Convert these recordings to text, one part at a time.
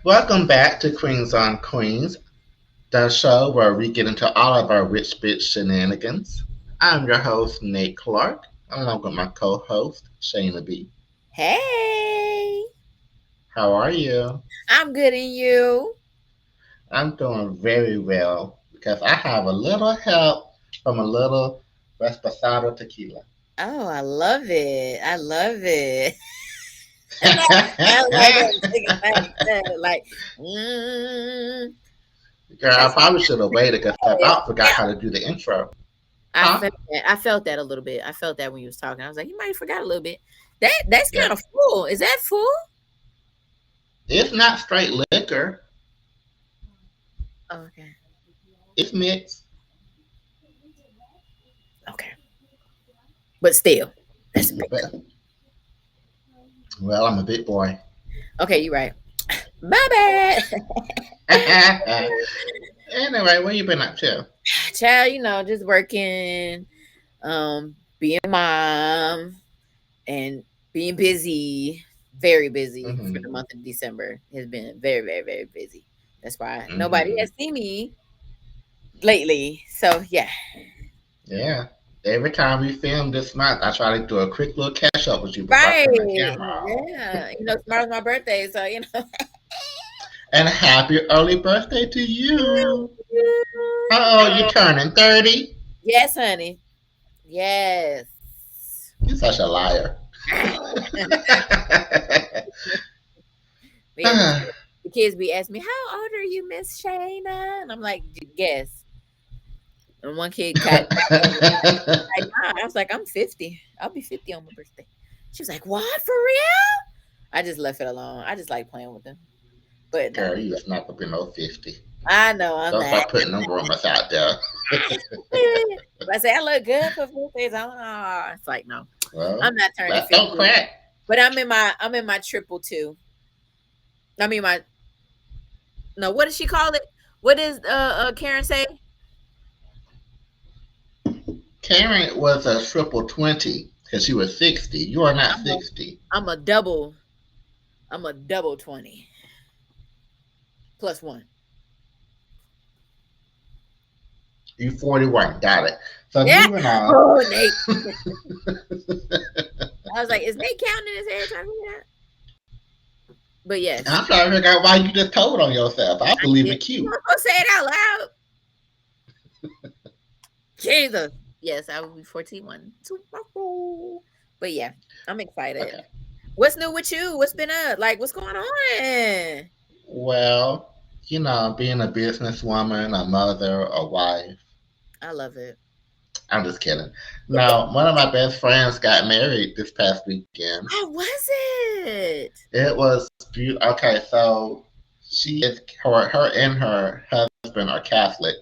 Welcome back to Queens on Queens, the show where we get into all of our rich bitch shenanigans. I'm your host, Nate Clark, along with my co host, Shayna B. Hey, How are you? I'm good in you. I'm doing very well because I have a little help from a little Resposado tequila. Oh, I love it. I love it. I like that. Take it back. Like, mm, Girl, I that's probably should have waited because I good. about forgot how to do the intro. I Huh? felt that. I felt that a little bit. I felt that when you was talking. I was like, you might have forgot a little bit. That's Yeah. kind of full. Is that full? It's not straight liquor, Oh, okay. it's mixed. Okay. But still, that's a big But, cup. well, I'm a big boy. Okay, you're right. My bad. Anyway, what you been up to? Child, just working, being a mom, and being busy, very busy for the Hmm. month of December has been very, very, very busy. That's why nobody Hmm. has seen me lately. So yeah, Yeah. Every time we film this month, I try to do a quick little catch up with you before I turn my right, camera off. yeah. Tomorrow's my birthday, so And happy early birthday to you. Thank you. How old you turning? 30? Yes, honey. Yes. You're such a liar. But yeah, the kids be asking me, "How old are you, Miss Shayna?" And I'm like, "Guess." And one kid got like, "Nah." I was like, "I'm 50. I'll be 50 on my birthday." She was like, "What, for real?" I just left it alone. I just like playing with them. But no, Girl, you was not gonna be no 50. I know I'm Don't not. start putting them rumors out there. But I say I look good for 50s. It's like no, I'm Well, not turning that 50. don't crack. But I'm in my triple two. I mean my no, what does she call it? What does Karen say? Karen was a triple 20 because she was 60. You are not I'm a 60. I'm a double. I'm a double 20 plus one. You 41. Got it. So Yeah. moving on. Oh, Nate. I was like, is Nate counting his every time he that? But yes, I'm trying to figure out why you just told on yourself. I I believe did. it You cute. weren't supposed to say it out loud. Jesus. Yes, I will be 41 tomorrow. But yeah, I'm excited. Okay. What's new with you? What's been up? Like, what's going on? Well, being a businesswoman, a mother, a wife. I love it. I'm just kidding. Now, one of my best friends got married this past weekend. How was it? It was beautiful. Okay, so her and her husband are Catholic.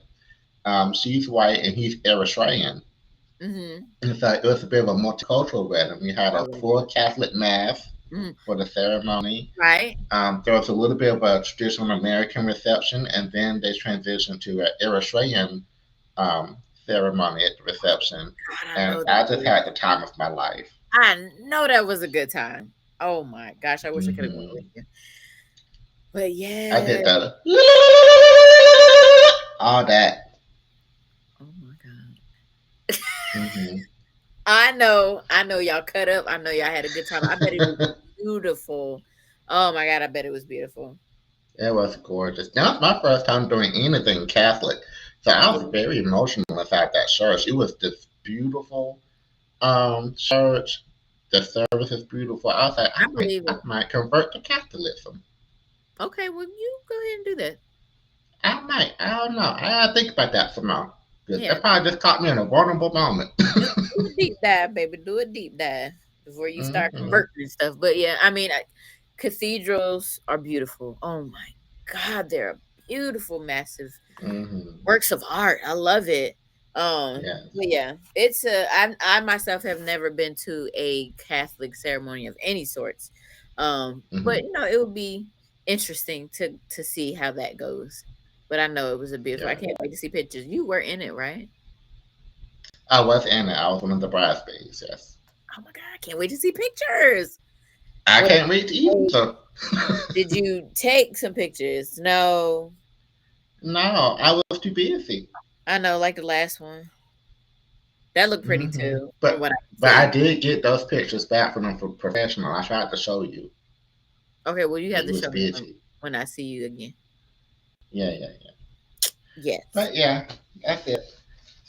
She's white and he's Eritrean. Mm-hmm. And so it was a bit of a multicultural wedding. We had I a love full it. Catholic mass Mm, for the ceremony. right? There was a little bit of a traditional American reception, and then they transitioned to an Eritrean um, ceremony at the reception. God, I And know that I just was. had the time of my life. I know that was a good time. Oh my gosh, I wish I could have gone with Hmm. you. But I yeah. did that. All that. Oh my god. Hmm. I know y'all cut up. I know y'all had a good time. I bet it was beautiful. Oh my god, I bet it was beautiful. It was gorgeous. That was my first time doing anything Catholic. So I was Yeah, very emotional inside that church. It was this beautiful church. The service is beautiful. I was like, I I might, believe I it. might convert to Catholicism. Okay, well you go ahead and do that. I might. I don't know. I gotta think about that some more. Because Yeah, it probably just caught me in a vulnerable moment. do a deep dive, baby. Do a deep dive before you start Hmm. converting and stuff. But yeah, I mean, cathedrals are beautiful. Oh my god, they're beautiful, massive Hmm. works of art. I love it. Yes. But yeah, I myself have never been to a Catholic ceremony of any sorts. But Hmm. it would be interesting to see how that goes. But I know it was a beautiful. I Yeah. can't wait to see pictures. You were in it, right? I was in it. I was one of the bridesmaids. Yes. Oh my god, I can't wait to see pictures. I Wait, can't read wait. either. Did you take some pictures? No. No, I was too busy. I know, like the last one. That looked pretty Hmm. too, from But what I can but I see. did get those pictures back from them for professional. I tried to show you, Okay, well, you but have you to was show me busy. when I see you again. Yeah, yeah, yeah. Yes. But yeah, that's it.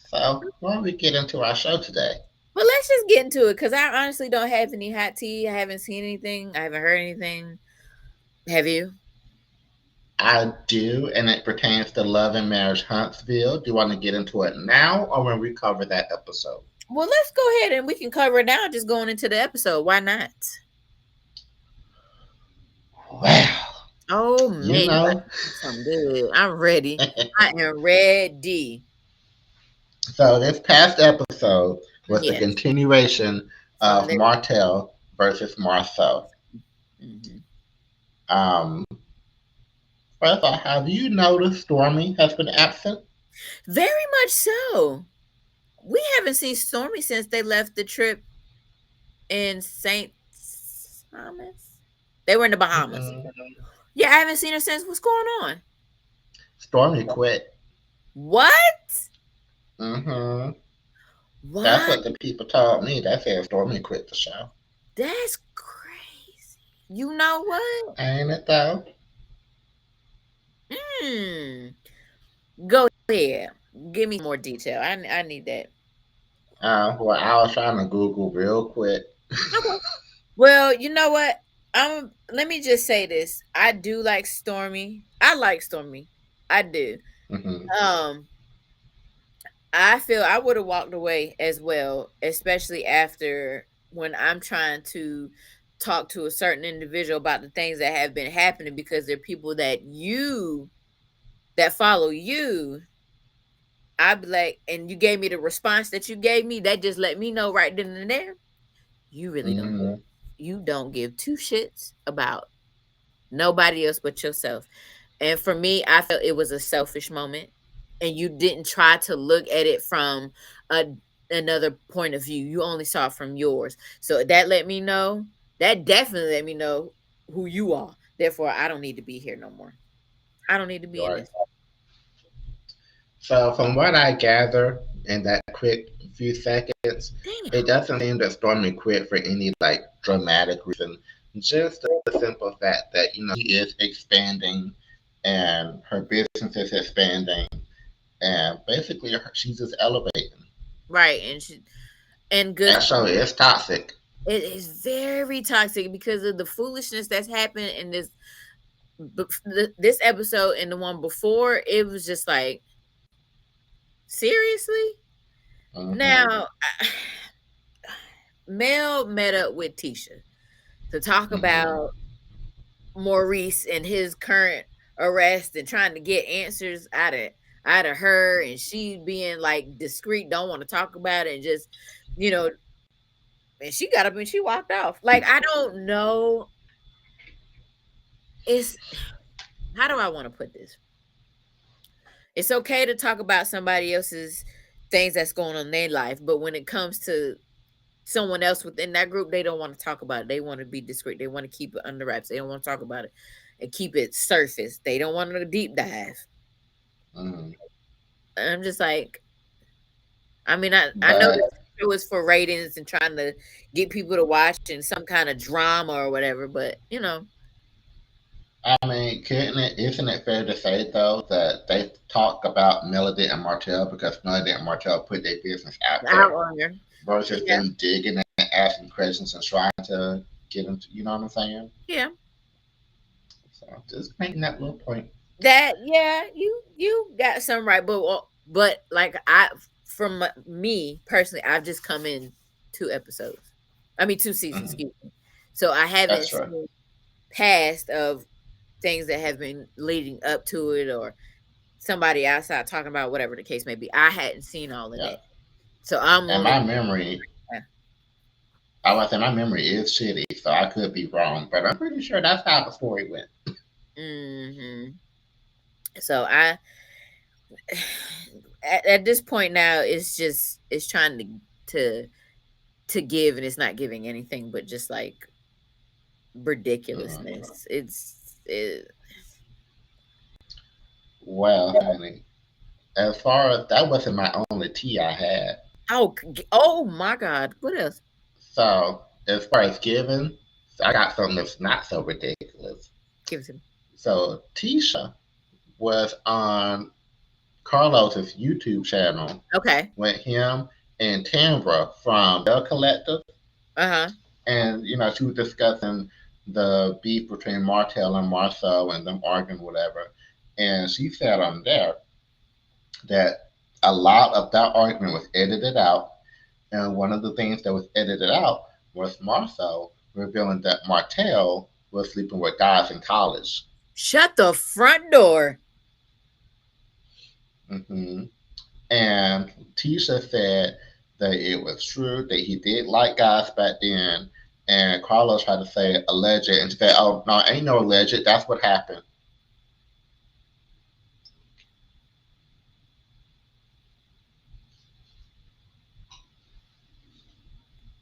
So why don't we get into our show today? Well, let's just get into it because I honestly don't have any hot tea. I haven't seen anything. I haven't heard anything. Have you? I do, and it pertains to Love and Marriage Huntsville. Do you want to get into it now or when we cover that episode? Well, let's go ahead and we can cover it now, just going into the episode. Why not? Well, Oh you man, you about know. to do something good. I'm ready. I am ready. So this past episode was the Yes, continuation from of there. Martell versus Marceau. Mhm. Um, First off, have you noticed Stormy has been absent? Very much so. We haven't seen Stormy since they left the trip in Saint Thomas. They were in the Bahamas. Mm-mm. Yeah, I haven't seen her since. What's going on? Stormy quit. What? Hmm. That's Why? what the people told me. They said Stormy quit the show. That's crazy. You know what? Ain't it though? Hmm. Go ahead. Give me more detail. I need that. Well, I was trying to Google real quick. Okay. Well, you know what? Let me just say this. I do like Stormy. I like Stormy. I do. Hmm. Um, I feel I would have walked away as well, especially after when I'm trying to talk to a certain individual about the things that have been happening because they're people that follow you. I'd be like, and you gave me the response that you gave me, that just let me know right then and there, you really don't Hmm. you don't give two shits about nobody else but yourself. And for me, I felt it was a selfish moment. And you didn't try to look at it from a, another point of view. You only saw it from yours. So that let me know, that definitely let me know who you are. Therefore, I don't need to be here no more. I don't need to be in Right. this. So, from what I gather in that quick few seconds, Damn. it doesn't seem that Stormy quit for any like dramatic reason. Just the simple fact that she is expanding, and her business is expanding, and basically she's just elevating. Right. And good That for show her. is toxic. It is very toxic because of the foolishness that's happened in this episode and the one before. It was just like, seriously. Hmm. Now, Mel met up with Tisha to talk Hmm. about Maurice and his current arrest and trying to get answers out of her, and she being like discreet, don't want to talk about it, and just you know, and she got up and she walked off. Like I don't know. It's how do I want to put this? It's okay to talk about somebody else's things that's going on in their life, but when it comes to someone else within that group, they don't want to talk about it. They want to be discreet. They want to keep it under wraps. They don't want to talk about it and keep it surface. They don't want to deep dive. Hmm. And I'm just like, I mean, I know But that it was for ratings and trying to get people to watch and some kind of drama or whatever, but I mean, isn't it fair to say though that they talk about Melody and Martell because Melody and Martell put their business out out there on there. versus Yeah, them digging and asking questions and trying to get them to, you know what I'm saying? yeah. So just making that little point. That yeah, you got some right, but like from me personally, I've just come in 2 episodes. I mean 2 seasons, Hmm. excuse me. So I haven't That's right. seen past of things that have been leading up to it or somebody outside talking about whatever the case may be. I hadn't seen all of Yeah. that. So I'm And only my memory, I was saying my memory is shitty, so I could be wrong, but I'm pretty sure that's how the story went. hmm so I at this point now it's trying to give and it's not giving anything but just like Mhm. ridiculousness. Well, honey, as far as that wasn't my only tea I had. Oh my God. What else? So as far as giving, I got something that's not so ridiculous. Give it to me. So Tisha was on Carlos's YouTube channel Okay. with him and Tambra from Bell Collective, Uh-huh. and she was discussing the beef between Martell and Marceau and them arguing whatever. And she said on there that a lot of that argument was edited out, and one of the things that was edited out was Marceau revealing that Martell was sleeping with guys in college. Shut the front door. hmm And Tisha said that it was true that he did like guys back then. And Carlos tried to say alleged, and she said, "Oh no, ain't no alleged. That's what happened."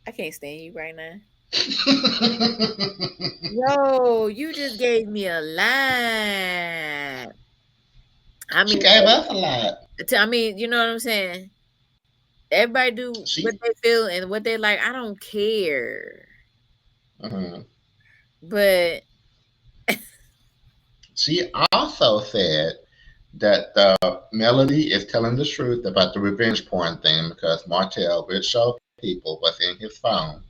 I can't stand you right now. Yo, you just gave me a line. I She mean, gave us a lot. you know what I'm saying? Everybody do what She they feel and what they like. I don't care. mhm. But She also said that Melody is telling the truth about the revenge porn thing because Martell would show people what's in his phone.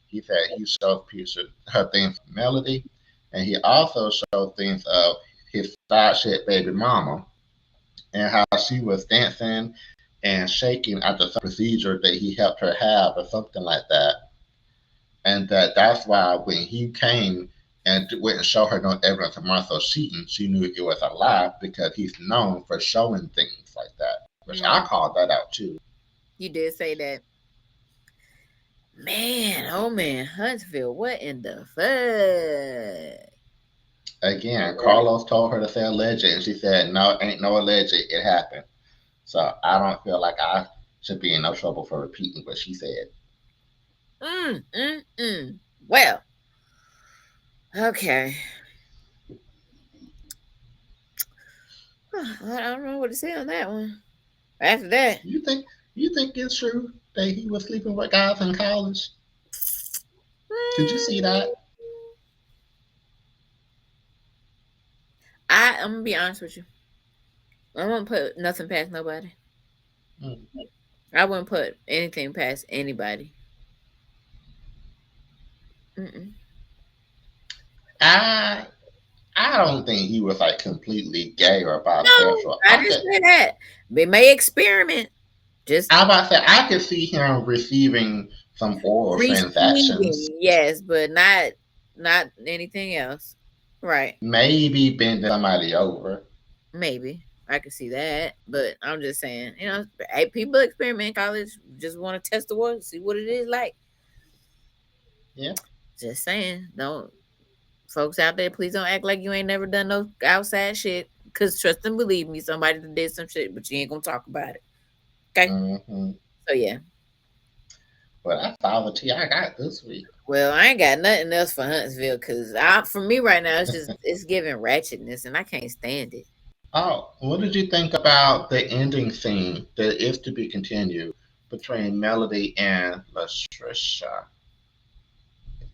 He said he showed pictures, her things of Melody, and he also showed things of his side shit baby mama and how she was dancing and shaking after some procedure that he helped her have or something like that. And that's why when he came and wouldn't show her no evidence of Marcel cheating, she knew it was a lie because he's known for showing things like that, which I mm, called that out too. you did say that. Man, oh man, Huntsville, what in the fuck? Again, Carlos told her to say alleged, and she said, "No, ain't no alleged. It happened." So I don't feel like I should be in no trouble for repeating what she said. Well, okay. I don't know what to say on that one. After that, You think it's true that he was sleeping with guys in college? Did you see mm, that? I'm gonna be honest with you. I won't put nothing past nobody. Mm. I wouldn't put anything past anybody. Mm-mm. I don't think he was like completely gay or No, bisexual. I didn't say that. They may experiment. Just I about to say I could see him receiving some oral transactions, receiving, yes, but not anything else. Right. maybe bending somebody over. Maybe. I could see that. But I'm just saying, hey, people experiment in college, just want to test the water, see what it is like. Yeah. Just saying. Don't folks out there, please don't act like you ain't never done no outside shit. Cause trust and believe me, somebody that did some shit, but you ain't gonna talk about it. Okay? hmm So yeah. But that's all the tea I got this week. Well, I ain't got nothing else for Huntsville because for me right now it's giving ratchetness and I can't stand it. Oh, what did you think about the ending scene that is to be continued between Melody and LaTisha?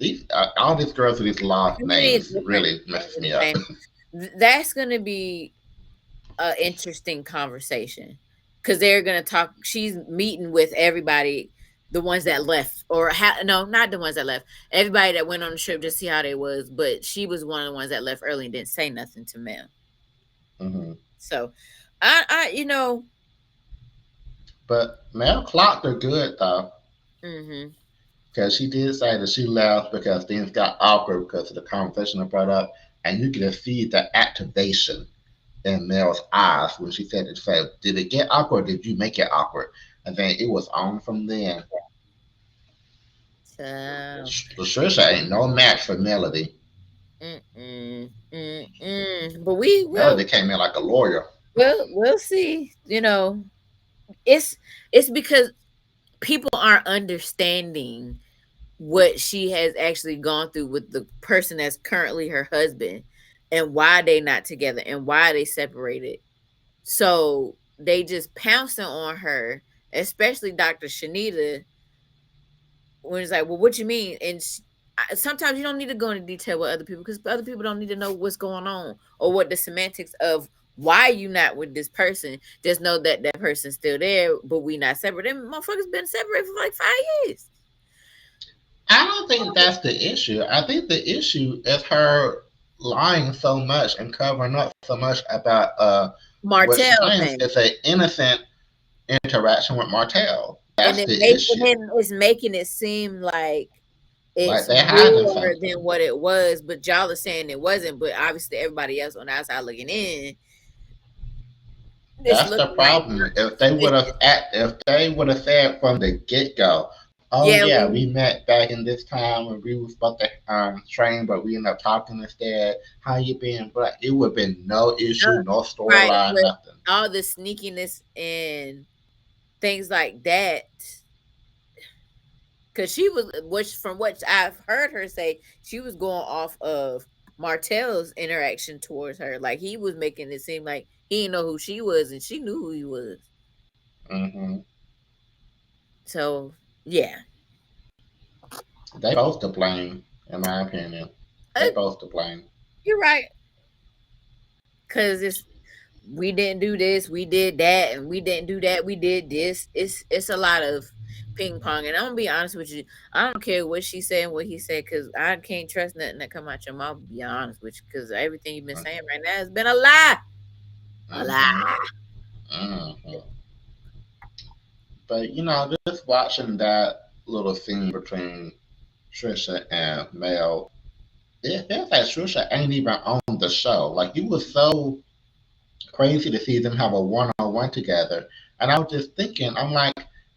These all these girls with these last Too many names different really messes things me at the up. same. That's gonna be an interesting conversation because they're gonna talk. She's meeting with everybody, the ones that left, or no, not the ones that left. Everybody that went on the trip just see how they was, but she was one of the ones that left early and didn't say nothing to Mel. hmm So, I But Mel clocked her good though, hmm because she did say that she left because things got awkward because of the conversation I brought up, and you could see the activation in Mel's eyes when she said it. Said, "Did it get awkward? Did you make it awkward?" And then it was on from then. so Patricia ain't no match for Melody. But we will Melody came in like a lawyer. we'll see. It's because people aren't understanding what she has actually gone through with the person that's currently her husband, and why they not together and why they separated. So they just pouncing on her, especially Dr. Shanita, when it's like, well, what you mean? And sometimes you don't need to go into detail with other people because other people don't need to know what's going on or what the semantics of why you not with this person. Just know that that person's still there, but we not separate. Them motherfuckers been separated for like 5 years. I don't think that's the issue. I think the issue is her lying so much and covering up so much about what she Martell claims thing. is an innocent interaction with Martell. And That's it the make and issue. then it's making it seem like Like it's they hiding more than something. what it was, but y'all are saying it wasn't. But obviously, everybody else on the outside looking in, it's That's the looking like problem. If they would have said from the get go, oh yeah, yeah, we we met back in this time when we was about to train, but we ended up talking instead. How you been? But it would have been no issue, no right, storyline, but nothing. all the sneakiness and things like that, because she was, which from what I've heard her say, she was going off of Martell's interaction towards her. Like he was making it seem like he didn't know who she was, and she knew who he was. Hmm. So yeah, They both to blame, in my opinion. uh, They both to blame. you're right. Cause it's we didn't do this, we did that, and we didn't do that, we did this. It's a lot of ping pong, and I'm gonna be honest with you. I don't care what she said and what he said, cause I can't trust nothing that come out your mouth. To be honest with you, cause everything you've been saying right now has been a Hmm. lie. Hmm. But just watching that little scene between Trisha and Mel, it feels like Trisha ain't even on the show. Like it was so crazy to see them have a one-on-one together, and I was just thinking, I'm like,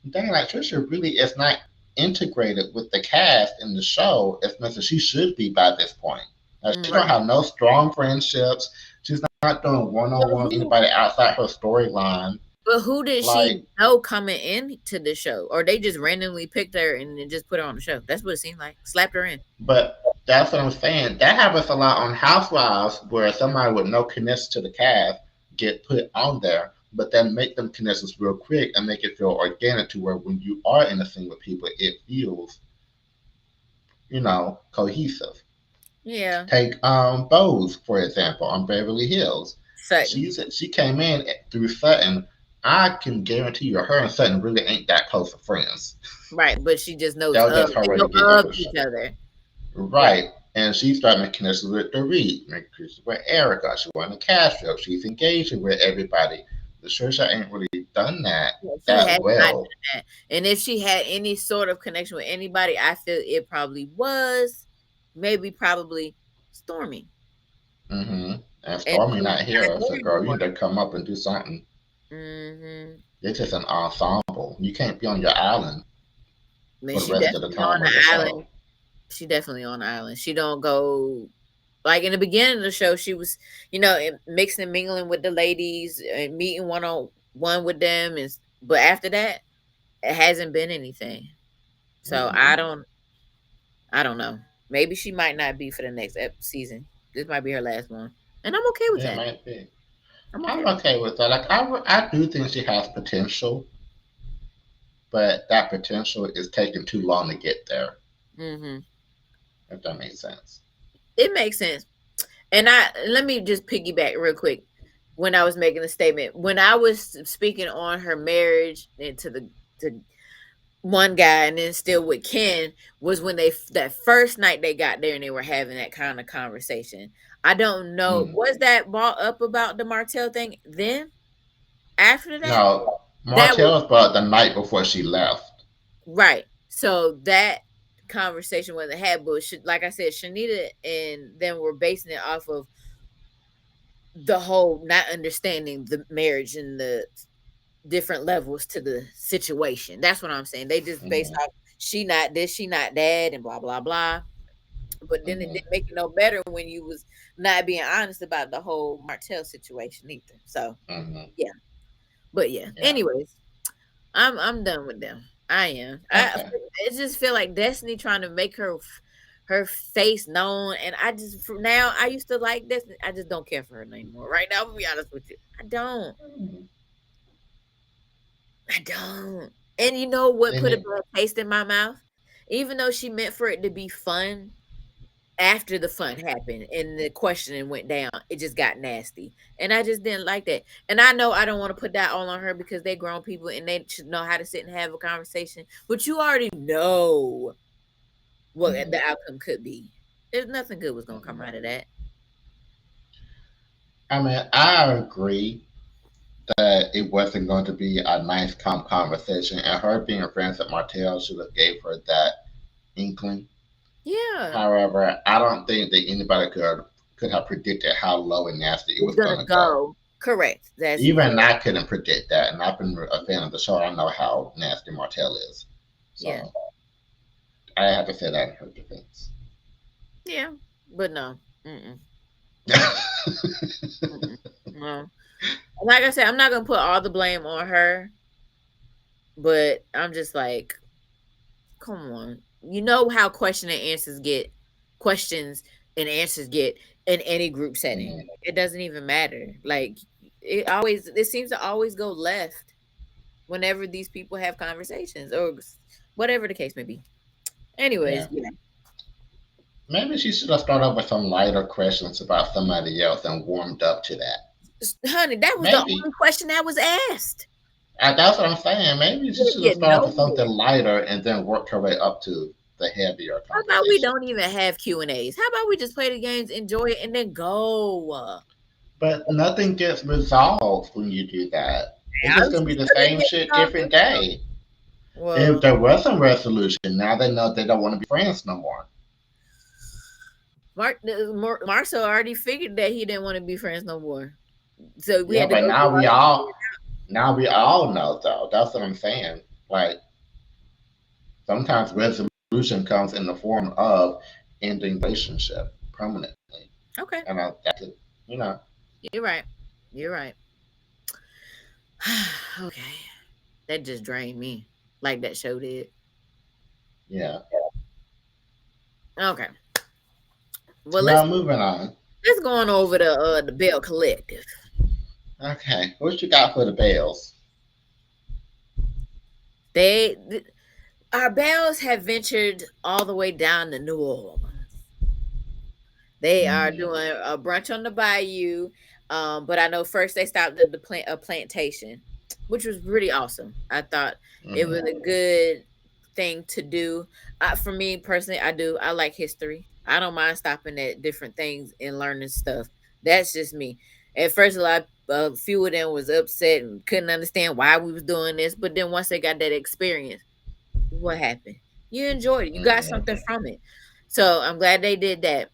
dang, like Trisha really is not integrated with the cast in the show as much as she should be by this point. She don't Right. have no strong friendships. She's not doing But one-on-one with who? anybody outside her storyline. But who did she Like, know coming into the show, or they just randomly picked her and then just put her on the show? That's what it seemed like. Slapped her in. but that's what I'm saying. That happens a lot on Housewives, where somebody with no connection to the cast get put on there, but then make them connections real quick and make it feel organic to where when you are in a scene with people, it feels, cohesive. Yeah. Take Bose for example on Beverly Hills. Sutton. She came in through Sutton. I can guarantee you, her and Sutton really ain't that close of friends. Right, but she just knows That was of just her they way know to get into of the show. each other. Right. Right. And she started making connections with Dorit, making connections with Erica. She went to Castro. She's engaging with everybody. The Trisha ain't really done that Yeah, she that has not well. done that. And if she had any sort of connection with anybody, I feel it probably was maybe probably Stormy. Hmm. And And Stormy she's not here, not so there girl, you anymore. need to come up and do something. Mm-hmm. It's just an ensemble. You can't be on your island I mean, for the she rest of the definitely on time of the the show. island. She definitely on the island. She don't go like in the beginning of the show. She was, mixing and mingling with the ladies and meeting one on one with them. But after that, it hasn't been anything. So Hmm. I don't know. Maybe she might not be for the next season. This might be her last one, and I'm okay with It that. might be. I'm okay I'm with okay with that. Like I do think she has potential, but that potential is taking too long to get there. that. If that makes sense. It makes sense. And I let me just piggyback real quick. When I was making a statement, when I was speaking on her marriage and to one guy, and then still with Ken, was when that first night they got there and they were having that kind of conversation. I don't know, Mm. was that brought up about the Martell thing then? After that, Now, that was Martell's brought the night before she left. right. So that conversation wasn't had, but like I said, Shanita and them were basing it off of the whole not understanding the marriage and the different levels to the situation. That's what I'm saying. They just based Hmm. off she not this, she not that, and blah blah blah. But then it didn't Hmm. make it no better when you was not being honest about the whole Martell situation either. So Hmm. yeah, but yeah. Yeah. Anyways, I'm done with them. I am. Okay. I just feel like Destiny trying to make her face known, and I just for now I used to like Destiny. I just don't care for her anymore. Right now, I'm gonna be honest with you. I don't. Mhm. I don't. And you know what And put a it, bad taste in my mouth? Even though she meant for it to be fun, after the fun happened and the questioning went down, it just got nasty. And I just didn't like that. And I know I don't want to put that all on her because they grown people and they should know how to sit and have a conversation. But you already know what mhm, the outcome could be. There's nothing good was gonna come mhm. out of that. I mean, I agree that it wasn't going to be a nice, calm conversation, and her being friends with Martell should have gave her that inkling. Yeah. However, I don't think that anybody could have predicted how low and nasty it It's was gonna going to go. go. Correct. That's Even I couldn't predict that, and I've been a fan of the show. I know how nasty Martell is, yeah. so I have to say that in her defense. Yeah. But no. Mm-mm. Mm-mm. No. Like I said, I'm not gonna put all the blame on her, but I'm just like, come on. You know how questions and answers get in any group setting. Mhm. It doesn't even matter. Like it seems to always go left whenever these people have conversations or whatever the case may be. Anyways, Yeah. yeah. Maybe she should have started with some lighter questions about somebody else and warmed up to that. Honey, that was the Maybe. only question that was asked. That's what I'm saying. Maybe We she didn't should have get started with nowhere. something lighter and then worked her way up to the heavier How about we conversation. don't even have Q&As? How about we just play the games, enjoy it, and then go? But nothing gets resolved when you do that. It's Yeah, just gonna she be the still didn't same get shit, resolved different day. If well, there was some resolution, now they know they don't want to be friends no more. Marcel already figured that he didn't want to be friends no more. So we Yeah, had to but go through all that. now we all know though. That's what I'm saying. Like sometimes resolution comes in the form of ending the relationship permanently, Okay, and that's it. You know. you're right. You're right. Okay, that just drained me, like that show did. Yeah. Okay, well Well, moving on. let's go on over to the Bell Collective. Okay, what you got for the Bells? They our Bells have ventured all the way down to New Orleans. They are Mm-hmm. doing a brunch on the bayou. But I know first they stopped at the plantation, which was really awesome. I thought it was Mm-hmm. a good thing to do. For me personally, I like history. I don't mind stopping at different things and learning stuff. That's just me. At first, a few of them was upset and couldn't understand why we was doing this. But then once they got that experience, what happened? You enjoyed it. You got Mm-hmm. something from it. So I'm glad they did that.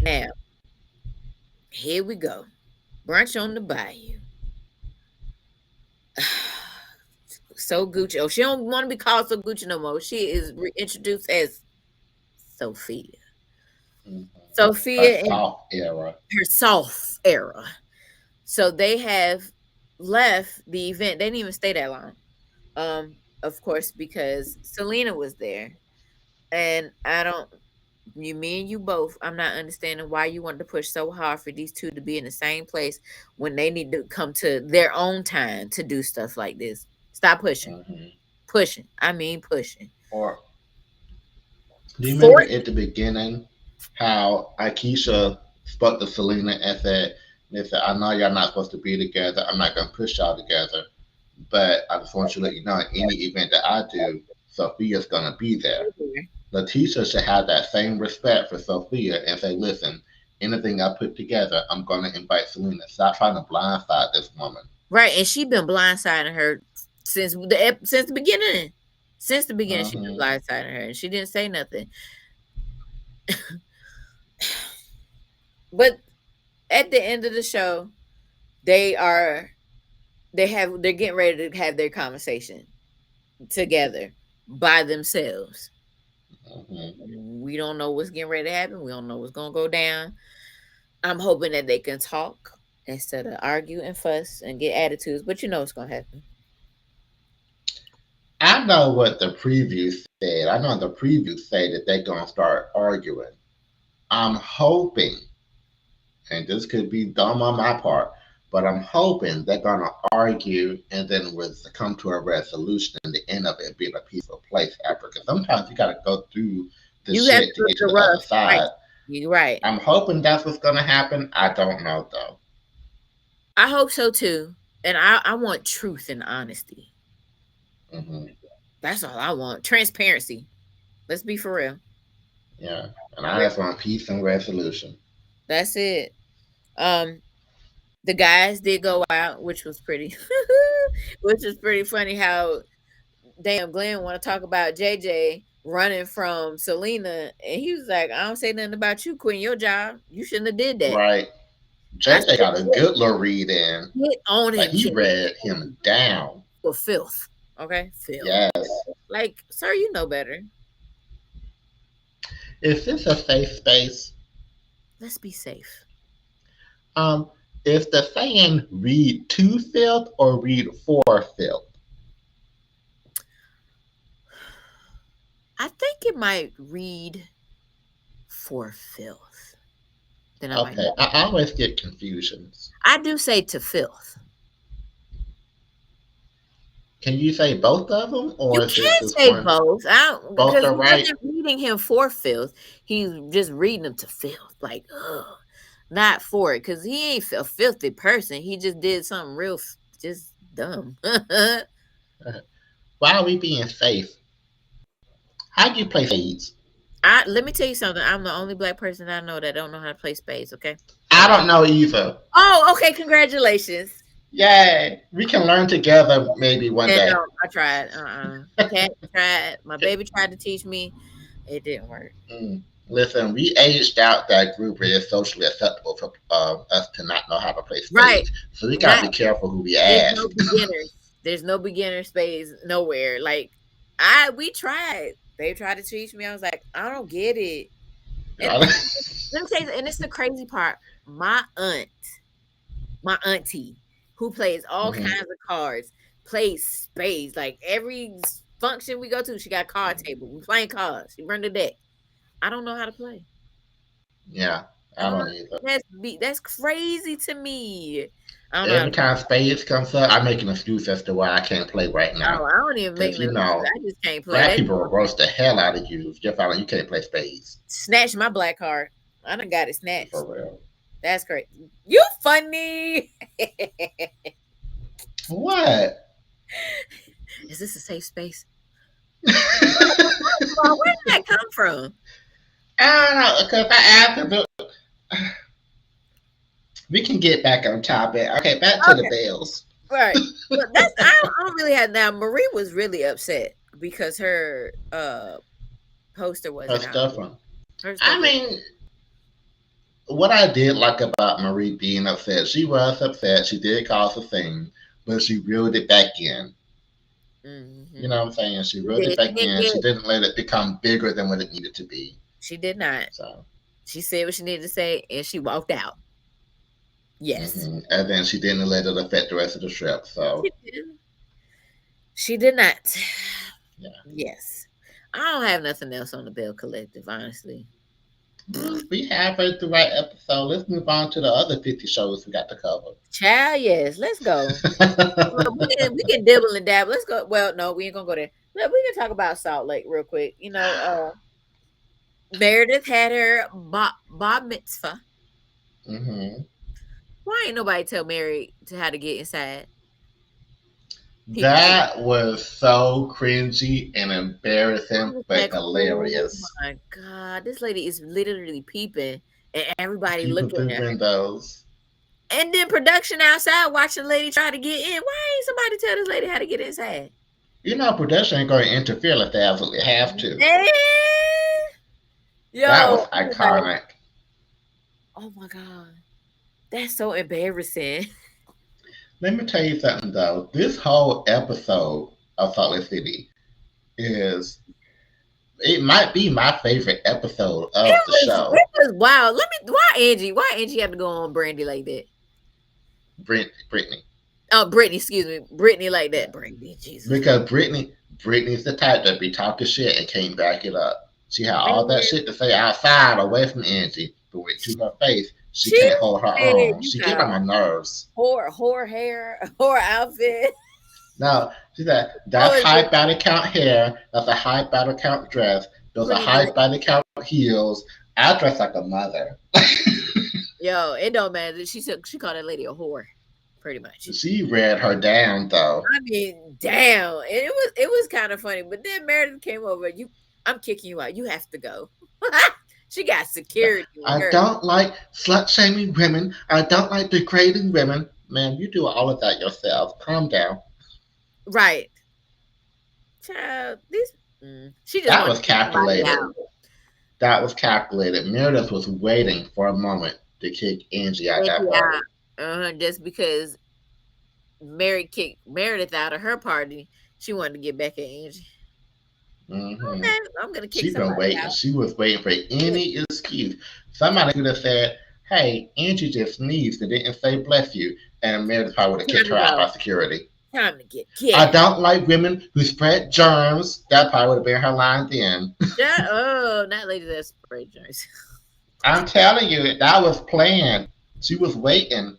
Now, here we go. Brunch on the bayou. So Gucci. Oh, she don't want to be called so Gucci no more. She is reintroduced as Sophia. Mm-hmm. Her Sophia and soft era. her soft era. So they have left the event. They didn't even stay that long. Of course, because Selena was there. And I don't me and you both, I'm not understanding why you want to push so hard for these two to be in the same place when they need to come to their own time to do stuff like this. Stop pushing. Mm-hmm. Pushing. I mean pushing. Or do you remember Fourth, at the beginning how Akeisha spoke to Selena and said, "Listen, I know y'all not supposed to be together. I'm not gonna push y'all together, but I just want you to let you know, in any event that I do, Sophia's gonna be there." LaTisha should have that same respect for Sophia and say, "Listen, anything I put together, I'm gonna invite Selena. Stop trying to blindside this woman." right, and she been blindsiding her since the beginning. Since the beginning, she been Mm-hmm. blindsiding her, and she didn't say nothing. But at the end of the show, they are they're getting ready to have their conversation together by themselves. Mm-hmm. We don't know what's getting ready to happen. We don't know what's gonna go down. I'm hoping that they can talk instead of argue and fuss and get attitudes, but you know what's gonna happen. I know what the preview said. I know the previews say that they're gonna start arguing. I'm hoping, and this could be dumb on my part, but I'm hoping they're gonna argue and then we'll come to a resolution and the end of it being a peaceful place after. Because sometimes you gotta go through the You have to shit to go get to the the other rough. Right. side. You're right. I'm hoping that's what's gonna happen. I don't know though. I hope so too. And I want truth and honesty. Hmm. That's all I want. Transparency. Let's be for real. Yeah, and I just want peace and resolution. That's it. Um, the guys did go out, which was pretty, which was pretty funny. How damn Glenn want to talk about JJ running from Selena, and he was like, "I don't say nothing about you quitting your job. You shouldn't have did that." Right. I JJ said, got a good little read in. "Get on Like him, he kid. read him down. For filth, okay, filth. Yes. Like, sir, you know better. Is this a safe space? Let's be safe." Um, is the saying read to filth or read for filth? I think it might read for filth. Then I might. Okay, I always get confusions. I do say to filth. Can you say both of them, You or is it can just say one? both. Both Because are he right. wasn't reading him for filth. He's just reading him to filth. Like, ugh. Not for it. Because he ain't a filthy person. He just did something real just dumb. Why are we being safe? How do you play spades? Let me tell you something. I'm the only black person I know that don't know how to play spades, okay? I don't know either. Oh, okay. Congratulations. Yay! We can learn together maybe one And day. no, I tried. Cat tried. My baby tried to teach me. It didn't work. Mm. Listen, we aged out that group where it's socially acceptable for us to not know how to play Right. spades. So we gotta Not be careful who we there's ask. no beginners. There's no beginner space nowhere. Like we tried. They tried to teach me. I was like, I don't get it. And let me tell you, and it's the crazy part. My auntie, who plays all Mhm. kinds of cards, plays spades. Like every function we go to, she got a card table. We playing cards. She run the deck. I don't know how to play. Yeah, I I don't don't know. either. That's crazy to me. I don't know how Every to play. time spades comes up, I make an excuse as to why I can't play right Oh, now. I don't even make Because, no you excuses. know, I just can't play. black They people will roast the hell out of you if you find out you can't play spades. snatched my black card. I done got it snatched. For real. That's great. You funny. What? Is this a safe space? I Where did that come from? don't know, because I asked her, but we can get back on topic. Okay, back to the Okay, bells. right. But I don't really have now. Marie was really upset because her poster Her wasn't out stuff yet. on. Her I stuff was mean, what I did like about Marie being upset, she was upset. She did cause a scene, but she reeled it back in. You know mm-hmm. what I'm saying? She She reeled it did. She back didn't in. get She didn't let it become bigger than what it needed to be. she did not. So, She said what she needed to say and she walked out. Yes. and then she didn't let it affect the rest of the trip. She So, did. She did not. yeah. Yes. I don't have nothing else on the Bell Collective, honestly. We have it the right episode. Let's move on to the other 50 shows we got to cover. Child, yes. Let's go. Well, we can dibble and dab. Let's go. Well, no, we ain't gonna go there. We can talk about Salt Lake real quick. Meredith had her bar mitzvah. hmm Why ain't nobody tell Mary to how to get inside? People do. That was so cringy and I embarrassing, was but like, oh hilarious. my god, this lady is literally peeping and everybody People looking through at her. windows. And then production outside watching the lady try to get in. Why ain't somebody tell this lady how to get inside? You know, production ain't going to interfere if they absolutely have to. Man. That Yo, was iconic. oh my god. That's so embarrassing. Let me tell you something, though. This whole episode of Salt Lake City is, it might be my favorite episode of the show. It was wild. Why Angie had to go on Brandy like that? Brittany. Oh, Brittany, excuse me. Brittany like Yeah. that. Brandy, Jesus. Because Brittany's the type that be talking shit and can't back it up. She had all that Man, shit to say outside away from Angie, but went to her face, she she can't hold her said own. you She get got on my nerves. whore hair, whore outfit. No, she said, Oh, that's is high it body count hair, that's a high body count dress, those are pretty high much? body count heels. I dress like a mother. Yo, it don't matter. She said she called that lady a whore, pretty much. She read her down though. I mean, damn. And it was kind of funny. But then Meredith came over. I'm kicking you out. You have to go. She got security with I her. don't like slut shaming women. I don't like degrading women. Man, you do all of that yourself. Calm down. Right. Child, she just That wanted was to kick somebody calculated. out. That was calculated. Meredith was waiting for a moment to kick Angie out Take that you out. party. Just because Mary kicked Meredith out of her party, she wanted to get back at Angie. Hmm Okay, I'm gonna kick She been somebody waiting. out. She was waiting for any excuse. Somebody could have said, "Hey, Angie just sneezed and didn't say bless you," and Meredith probably would have Time kicked to her out go. by security. Time to I get out. don't like women who spread germs. That probably would have been her line then. Oh, not lady that spray joints. I'm telling you, that was planned. She was waiting.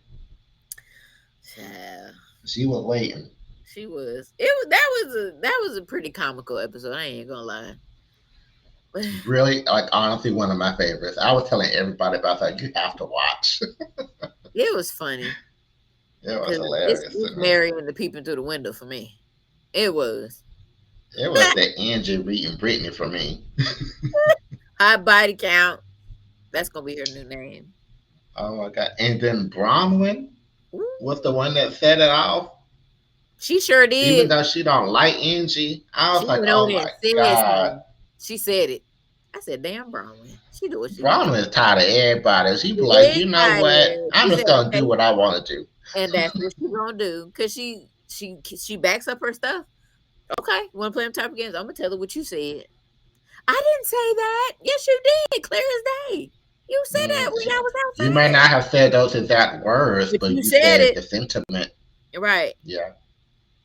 Child, She was waiting. she was. It was that was a pretty comical episode. I ain't gonna lie. Really, like honestly, one of my favorites. I was telling everybody about that. You have to watch. It was funny It was because it's, hilarious to it's me. Mary and the peeping through the window for me. It was It was the Angie beating Brittany for me. high body count. That's gonna be her new name. Oh my god! And then Bronwyn Ooh, was the one that set it off. she sure Even did. though she don't like Angie, I was She like, went over oh there my and said god. something. She said it. I said, "Damn, Bronwyn. She do what she want to Bronwyn is tired of everybody. She be do." like, you know what? Excited. I'm She just said, gonna "Okay," do what I want to do. and that's what she gonna do because she backs up her stuff. Okay, you want to play them type of games? I'm gonna tell her what you said. I didn't say that. Yes, you did. Clear as day. You said that Mm, when I was you may outside. not have said those exact words, But but you you said said it. the sentiment. Right. Yeah.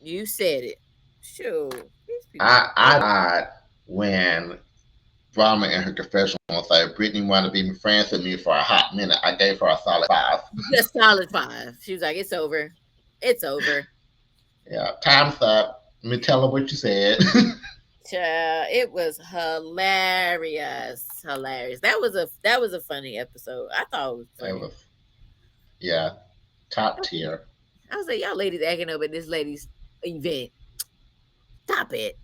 You said it. Sure. These people. I died when Brahma in her confessional was like, Brittany wanted to be friends with me for a hot minute. I gave her a solid five. Just solid 5. She was like, it's over. It's over. Yeah, time's up. Let me tell her what you said. Child, it was hilarious. Hilarious. That was a funny episode. I thought it was It funny. was, yeah, top tier. I was like, y'all ladies acting up at this lady's event. Stop it.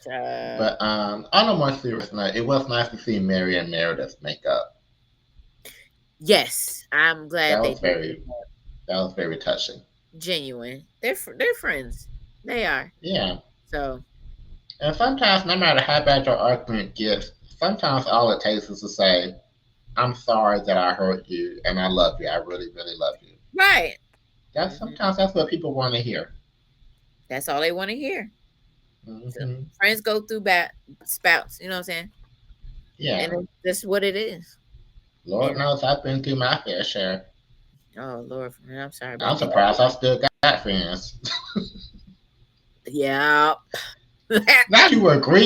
Child. But on a more serious note, it was nice to see Mary and Meredith make up. Yes, I'm glad That they was did very that. that was very touching. Genuine. They're friends. They are. Yeah. So And sometimes, no matter how bad your argument gets, sometimes all it takes is to say, I'm sorry that I hurt you and I love you. I really, really love you. right. That's hmm sometimes that's what people want to hear. That's all they want to hear. So Hmm friends go through bad spouts. You know what I'm saying? Yeah. And that's what it is. Lord And knows I've been through my fair share. oh Lord, I'm sorry I'm about that. surprised I still got friends. Yeah. Now you agree.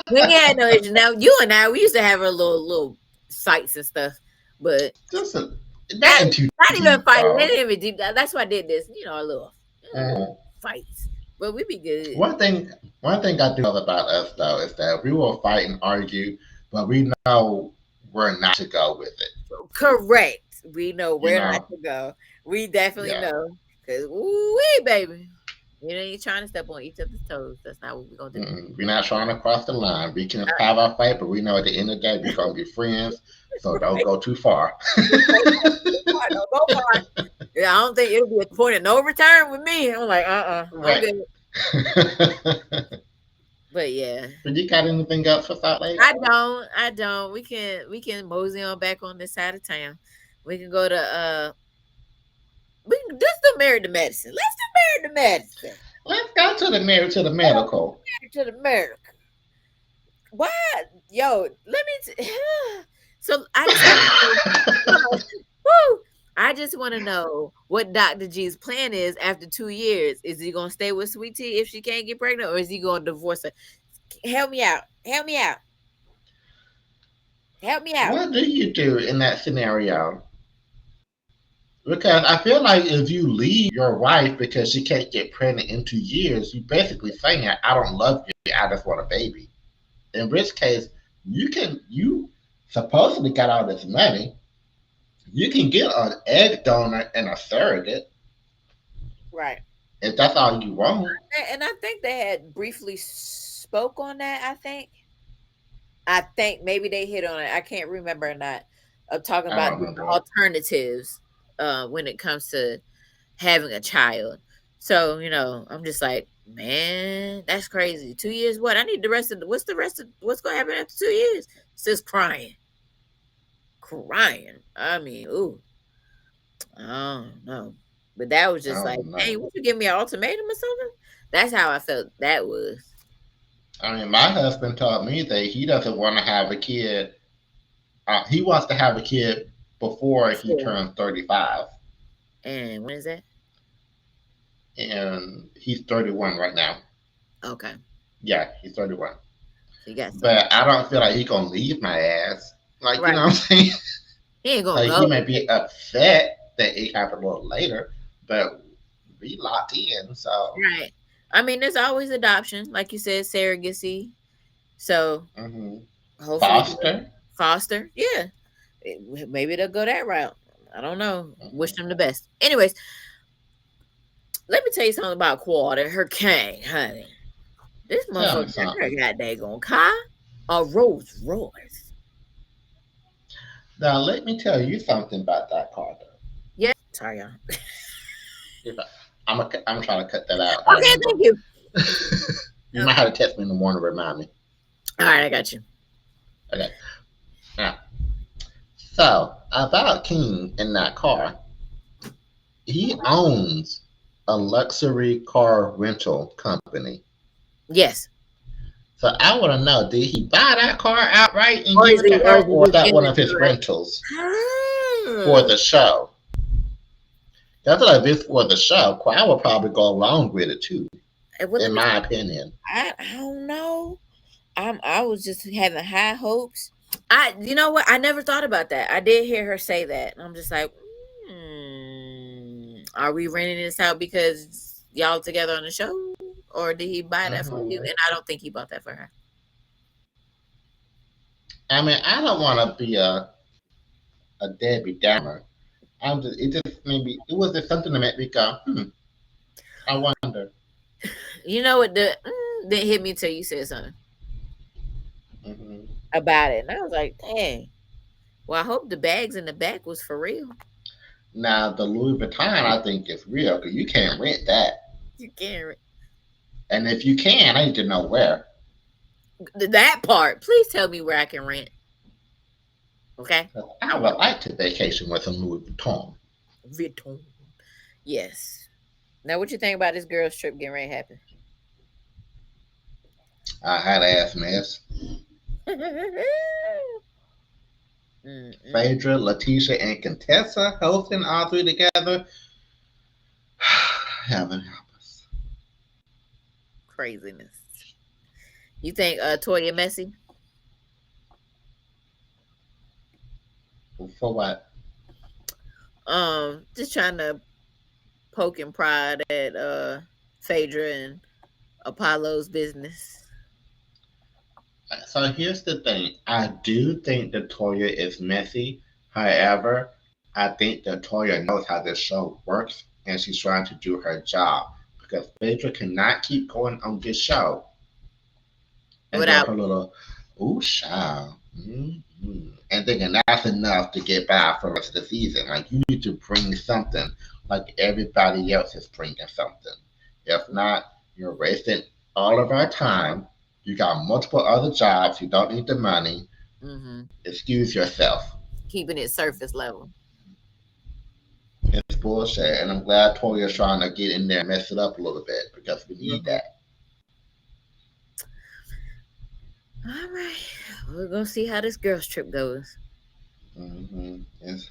We ain't had no issue. Now you and I, we used to have our little fights and stuff, but Just not nothing too not even deep, fighting. They though. didn't even deep. That's why I did this. A little Uh, fights, but we be good. one thing, one thing I do love about us though is that we will fight and argue, but we know we're not to go with it. Correct. We know You where not know, to go. We definitely yeah. know because wee baby, you ain't trying to step on each other's toes. That's not what we're gonna do. Mm-mm. We're not trying to cross the line. We can have our fight, but we know at the end of the day we're gonna be friends. So don't Right? go too far. Don't go far. Yeah, I don't think it'll be a point of no return with me. I'm like, I'm Right. good. But yeah, But you got anything else for Salt Lake? I don't. We can mosey on back on this side of town. We can go to we can just do married to medicine. Let's do married to medicine. Let's go to the married to the medical. Married to the America. Why? Yo, let me so I just have to say, woo, I just want to know what Dr. G's plan is after 2 years. Is he gonna stay with Sweet Tea if she can't get pregnant, or is he gonna divorce her? Help me out. Help me out. Help me out. What do you do in that scenario? Because I feel like if you leave your wife because she can't get pregnant in 2 years, you basically saying, I don't love you, I just want a baby. In which case, you supposedly got all this money. You can get an egg donor and a surrogate Right. if that's all you want. And I think they had briefly spoke on that. I think maybe they hit on it. I can't remember or not of talking I about don't the remember. alternatives when it comes to having a child. So, I'm just like, man, that's crazy. 2 years, what? I need the rest of what's gonna happen after 2 years? Sis crying. Crying. I mean, ooh, I don't know. But that was I just like, don't hey, know. would you give me an ultimatum or something? That's how I felt that was. I mean, my husband told me that he doesn't want to have a kid. He wants to have a kid before he Before. turns 35. And when is that? And he's 31 right now. Okay. Yeah, he's 31. So you got some. But I don't feel like he's going to leave my ass. Like, you Right. know what I'm saying? He ain't gonna Like, he go. may be upset that it happened a little later, but we locked in, so. Right. I mean, there's always adoption, like you said, surrogacy. So Hmm. hopefully, Foster. foster. Yeah. Maybe they'll go that route. I don't know. Wish Hmm. them the best. Anyways, let me tell you something about Quad and her king, honey. This Tell me motherfucker got something. her goddamn car, a Rolls Royce. Now, let me tell you something about that car, though. Yeah. Sorry, y'all. If I'm trying to cut that out. I Okay, remember. thank you. You might Okay. have to text me in the morning to remind me. All right, I got you. Okay. Now, so about King in that car, he owns a luxury car rental company. Yes. So I want to know, did he buy that car outright and Or give is it to he or her, is he or is just that giving one it of to his her? rentals for Hmm. the show? That's like this for the show. I would probably go along with it too, Well, let in me. my opinion. I don't know. I was just having high hopes. You know what? I never thought about that. I did hear her say that, and I'm just like, are we renting this out because y'all together on the show, or did he buy that for you? Hmm. And I don't think he bought that for her. I mean, I don't want to be a Debbie Downer. It just maybe it was just something that made me go, I wonder. You know what? The didn't hit me till you said something Hmm. about it, and I was like, dang. Well, I hope the bags in the back was for real. Now the Louis Vuitton, I think is real because you can't rent that, You can't. and if you can, I need to know where. That part. Please tell me where I can rent. Okay, 'Cause I I would want like to vacation with some Louis Vuitton. Vuitton. Yes. Now, what you think about this girl's trip getting ready to happen? I had ass mess. Mm-mm. Phaedra, LaTisha, and Contessa hosting all three together. Heaven help us. Craziness. You think Toya messy? For what? Just trying to poke and prod at Phaedra and Apollo's business. So here's the thing. I do think that Toya is messy. However, I think that Toya knows how this show works and she's trying to do her job. Because Phaedra cannot keep going on this show and doing Without her little, ooh, child. And thinking that's enough to get by for the rest of the season. Like, you need to bring something like everybody else is bringing something. If not, you're wasting all of our time. You got multiple other jobs. You don't need the money. hmm Excuse yourself. keeping it surface level. It's bullshit. And I'm glad Toya's trying to get in there and mess it up a little bit because we need hmm that. All right, we're gonna see how this girl's trip goes. It's,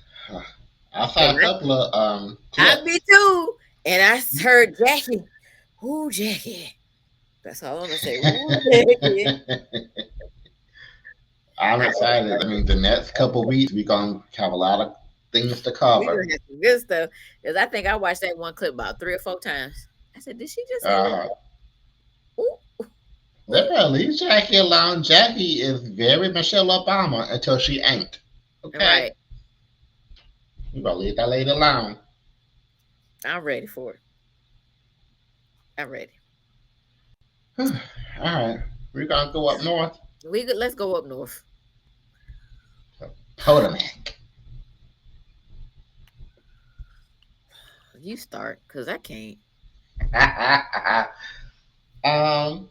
I saw Cause a couple of I be clips. too. And I heard Jackie. Ooh, Jackie. That's all I'm gonna say. Ooh, Jackie. I'm I was excited. I like, mean, the next couple of weeks we're gonna have a lot of things to we cover. gonna have some good stuff. Because I think I watched that one clip about 3 or 4 times. I said, did she just say Uh, that? Ooh, let ooh. me leave Jackie alone. Jackie is very Michelle Obama until she ain't. Okay, Right. you better leave that lady alone. I'm ready for it. I'm ready. All right, we're gonna go up north Let's go up north. to Potomac. You start, cause I can't. um,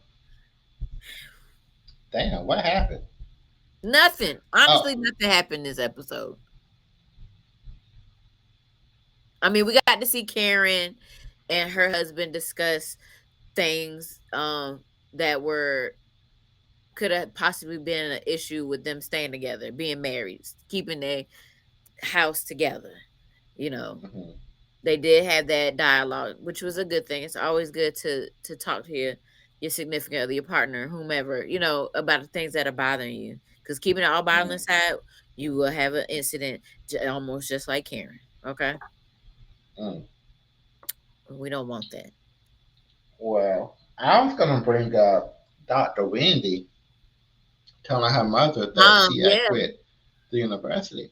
damn, what happened? Nothing. Honestly, Oh, nothing happened this episode. I mean, we got to see Karen and her husband discuss things that were could have possibly been an issue with them staying together, being married, keeping their house together. You know, mhm, they did have that dialogue, which was a good thing. It's always good to talk to your significant other, your partner, whomever, about the things that are bothering you. Because keeping it all bottled mm, inside, you will have an incident almost just like Karen. Okay, mm. we don't want that. Well, I was gonna bring up Dr. Wendy telling her mother that she had Yeah, quit the university.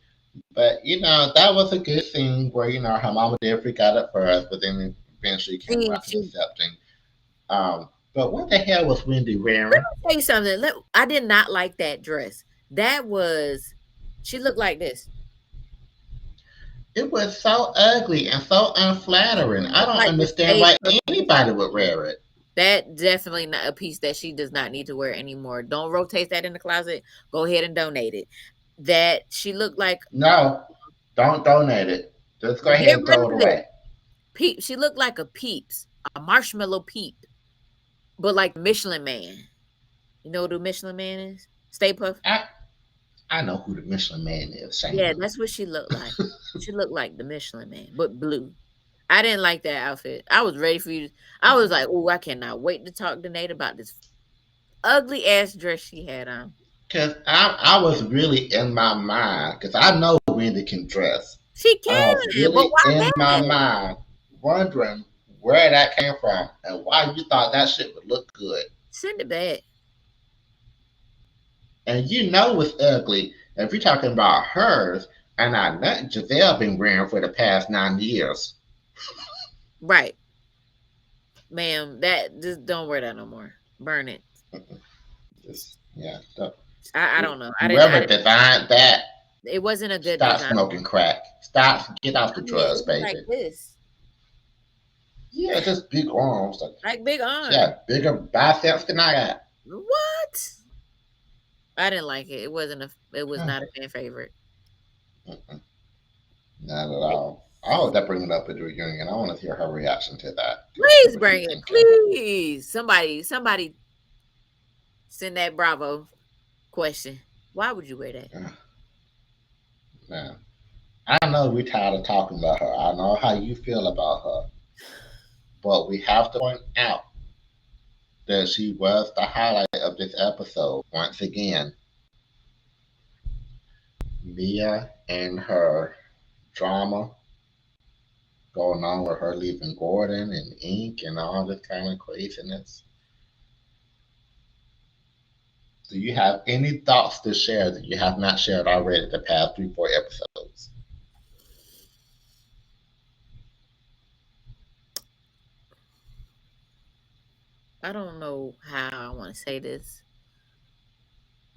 But that was a good thing where her mama did freak out at first, but then eventually came around to she accepting. But what the hell was Wendy Let wearing? me tell you something. I did not like that dress. That was she looked like this. It was so ugly and so unflattering. She I looked don't like the understand Stay why Puft anybody would piece. wear it. That definitely not a piece that she does not need to wear anymore. Don't rotate that in the closet. Go ahead and donate it. That she looked like No, don't donate it. Just go ahead get and rid throw it of it. away. Peep. She looked like a Peeps, a marshmallow peep, but like Michelin Man. You know who the Michelin Man is? Stay Puft. I I know who the Michelin Man is, Yeah, Shayna. that's what she looked like. She looked like the Michelin Man, but blue. I didn't like that outfit. I was ready for you. I was like, "Oh, I cannot wait to talk to Nate about this ugly ass dress she had on." Because I was really in my mind, because I know Wendy can dress. She And I was can, but really why in my that? mind wondering where that came from and why you thought that shit would look good. Send it back. And it's ugly if you're talking about hers and not nothing Giselle been wearing for the past 9 years. Right, ma'am. That just don't wear that no more. Burn it. Just, yeah. So, I don't know. I didn't. I whoever didn't. designed that, It wasn't a good stop design. smoking crack. Stop, get off I the mean, drugs, it was like baby. this, Yeah, just big arms. Like, like big she arm. had bigger biceps than I What? I didn't like it. It wasn't a. It was got. not a fan favorite. Not at all. I hope that brings it up at the reunion. I want to hear her reaction to that. See Please what she's bring it. thinking. Please, somebody, send that Bravo question. Why would you wear that? Now, I know we're tired of talking about her. I know how you feel about her. But we have to point out that she was the highlight of this episode once again. Mia and her drama going on with her leaving Gordon and Ink and all this kind of craziness. Do you have any thoughts to share that you have not shared already the past 3, 4 episodes? I don't know how I want to say this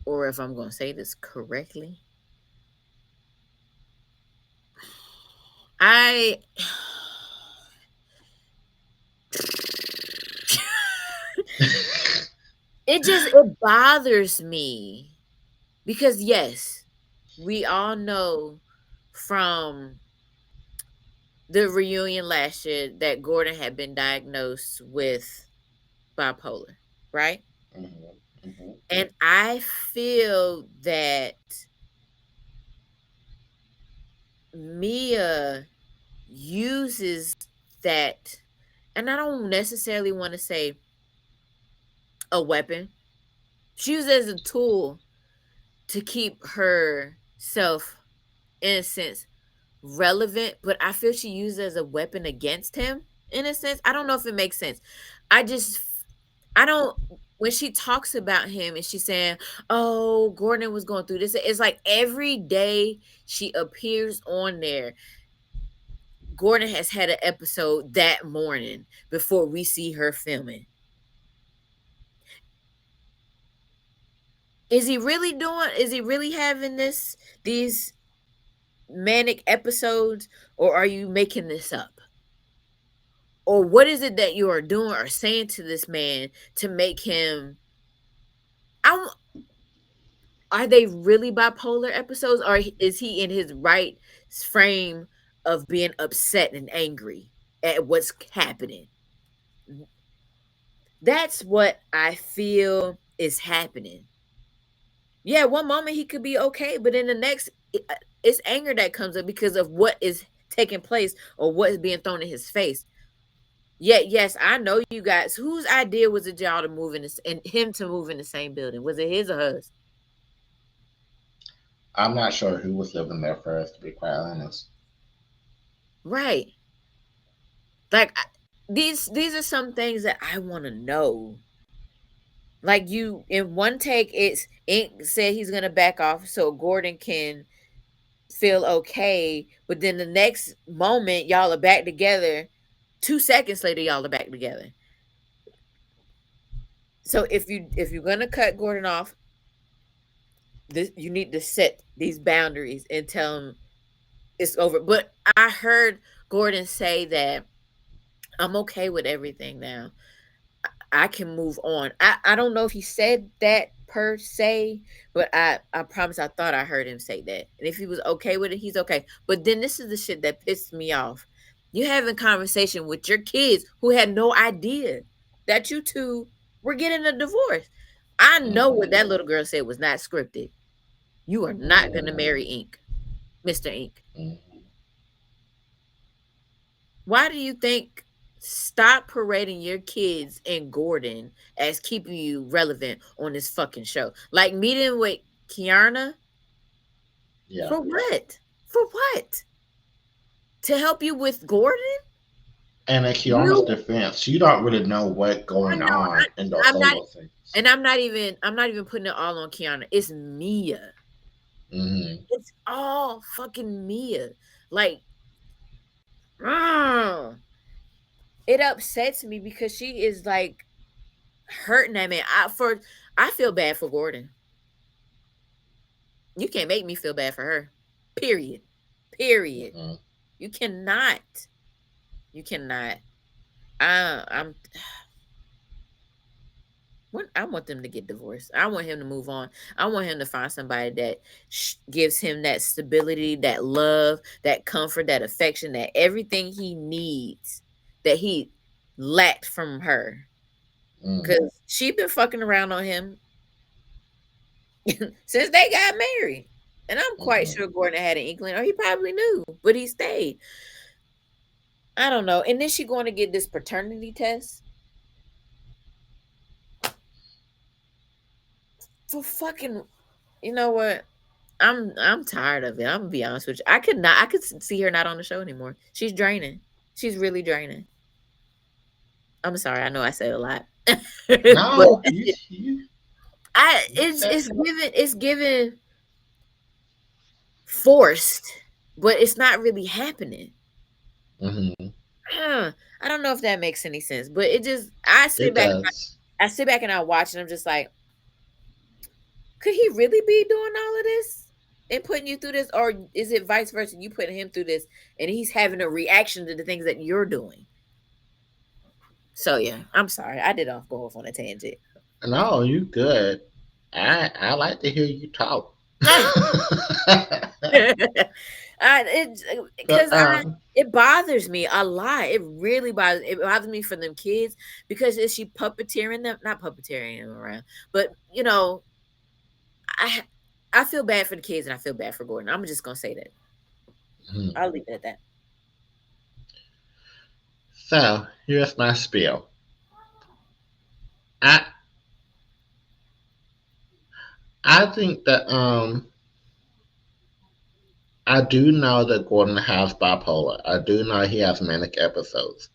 or if I'm going to say this correctly. I it bothers me because yes, we all know from the reunion last year that Gordon had been diagnosed with bipolar, right? Mhm, mhm, And I feel that Mia uses that, and I don't necessarily want to say a weapon. She uses it as a tool to keep herself, in a sense, relevant, but I feel she used it as a weapon against him, in a sense. I don't know if it makes sense. I just, I don't, when she talks about him and she's saying, oh, Gordon was going through this, it's like every day she appears on there, Gordon has had an episode that morning before we see her filming. Is he really having these manic episodes, or are you making this up? Or what is it that you are doing or saying to this man to make him, I, are they really bipolar episodes, or is he in his right frame of being upset and angry at what's happening? That's what I feel is happening. Yeah, one moment he could be okay, but in the next, it's anger that comes up because of what is taking place or what is being thrown in his face. Yet, yes, I know you guys. Whose idea was it y'all to move in this and him to move in the same building? Was it his or hers? I'm not sure who was living there first, to be quite honest. Right. Like these are some things that I want to know. Like you, in one take, it's Ink said he's gonna back off so Gordon can feel okay, but then the next moment y'all are back together. 2 seconds later, y'all are back together. So if you're gonna cut Gordon off, this you need to set these boundaries and tell him it's over. But I heard Gordon say that I'm okay with everything now. I can move on. I don't know if he said that per se, but I promise I thought I heard him say that. And if he was okay with it, he's okay. But then this is the shit that pissed me off. You having conversation with your kids who had no idea that you two were getting a divorce. I know what Hmm. that little girl said was not scripted. You are not gonna marry Ink, Mr. Ink. Hmm. Why do you think stop parading your kids and Gordon as keeping you relevant on this fucking show? Like meeting with Kiana Yeah. for what? For what? To help you with Gordon? And in Kiana's You defense, you don't really know what's I going know on in those I'm not solo scenes. and I'm not even putting it all on Kiana. It's Mia. Hmm. It's all fucking Mia. Like, ah, it upsets me because she is like hurting that man. I feel bad for Gordon. You can't make me feel bad for her. Period. Period. Hmm. You cannot. You cannot. I'm. I want them to get divorced. I want him to move on. I want him to find somebody that gives him that stability, that love, that comfort, that affection, that everything he needs that he lacked from her. Hmm. Because she been fucking around on him since they got married. And I'm quite Hmm. sure Gordon had an inkling, or he probably knew, but he stayed. I don't know. And then she going to get this paternity test for fucking. You know what? I'm tired of it. I'm gonna be honest with you. I could see her not on the show anymore. She's draining. She's really draining. I'm sorry. I know I said a lot, but No, you said it's given forced, but it's not really happening. hmm. I don't know if that makes any sense, but It does. I sit back and I watch and I'm just like, could he really be doing all of this and putting you through this, or is it vice versa? You putting him through this and he's having a reaction to the things that you're doing. So yeah, I'm sorry. I did off go off on a tangent. No, you good. I like to hear you talk. It's But because I it bothers me a lot. It bothers me for them kids because is she puppeteering them? Not puppeteering them around, but I I feel bad for the kids and I feel bad for Gordon. I'm just gonna say that. Mhm. I'll leave it at that. So here's my spiel. I I think that I do know that Gordon has bipolar. I do know he has manic episodes.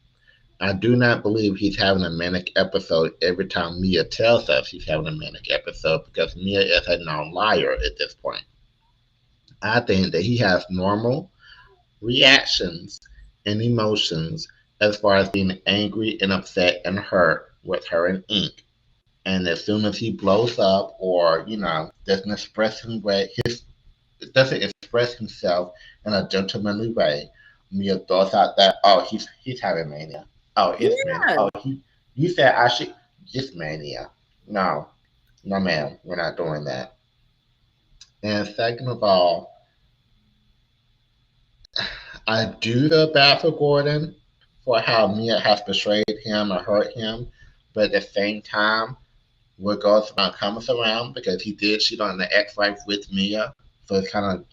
I do not believe he's having a manic episode every time Mia tells us he's having a manic episode because Mia is a known liar at this point. I think that he has normal reactions and emotions as far as being angry and upset and hurt with her and Ink. And as soon as he blows up or, doesn't express doesn't express himself in a gentlemanly way, Mia throws out that, oh, he's having mania. Oh, it's man. Yeah. Oh, you said I should just mania. No, no, ma'am, we're not doing that. And second of all, I do feel bad for Gordon for how Mia has betrayed him or hurt him, but at the same time, what goes around comes around because he did cheat on the ex-wife with Mia. So it's kind of